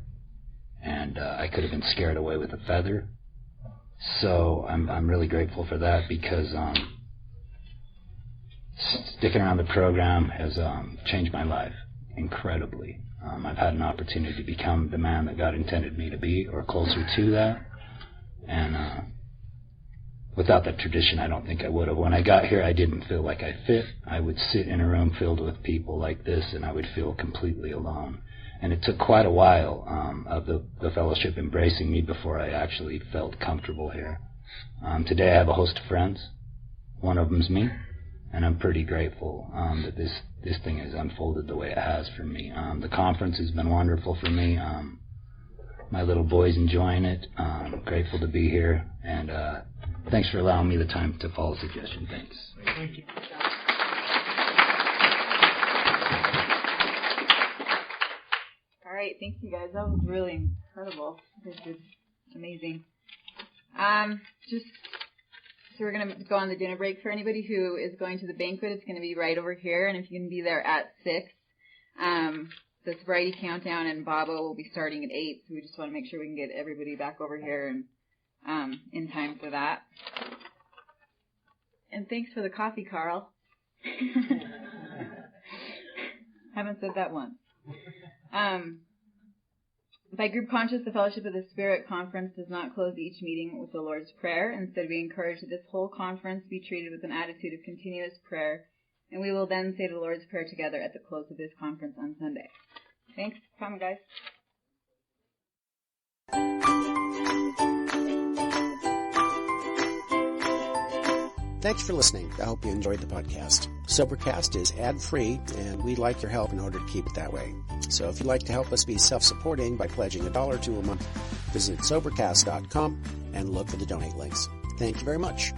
[SPEAKER 6] And I could have been scared away with a feather. So I'm really grateful for that because sticking around the program has changed my life incredibly. I've had an opportunity to become the man that God intended me to be, or closer to that. And without that tradition, I don't think I would have. When I got here, I didn't feel like I fit. I would sit in a room filled with people like this, and I would feel completely alone. And it took quite a while of the fellowship embracing me before I actually felt comfortable here. Today I have a host of friends. One of them's me, and I'm pretty grateful that this thing has unfolded the way it has for me. The conference has been wonderful for me. My little boy's enjoying it. I'm grateful to be here, and thanks for allowing me the time to follow suggestion. Thanks.
[SPEAKER 3] Thank you.
[SPEAKER 2] All right, thank you guys. That was really incredible. This is amazing. So we're going to go on the dinner break. For anybody who is going to the banquet, it's going to be right over here, and if you can be there at 6, the sobriety countdown and Baba will be starting at 8, so we just want to make sure we can get everybody back over here and in time for that. And thanks for the coffee, Carl. Haven't said that once. By group conscience, the Fellowship of the Spirit conference does not close each meeting with the Lord's Prayer. Instead, we encourage that this whole conference be treated with an attitude of continuous prayer, and we will then say the Lord's Prayer together at the close of this conference on Sunday. Thanks for coming, guys.
[SPEAKER 1] Thanks for listening. I hope you enjoyed the podcast. Sobercast is ad-free, and we'd like your help in order to keep it that way. So if you'd like to help us be self-supporting by pledging $1 or $2 a month, visit Sobercast.com and look for the donate links. Thank you very much.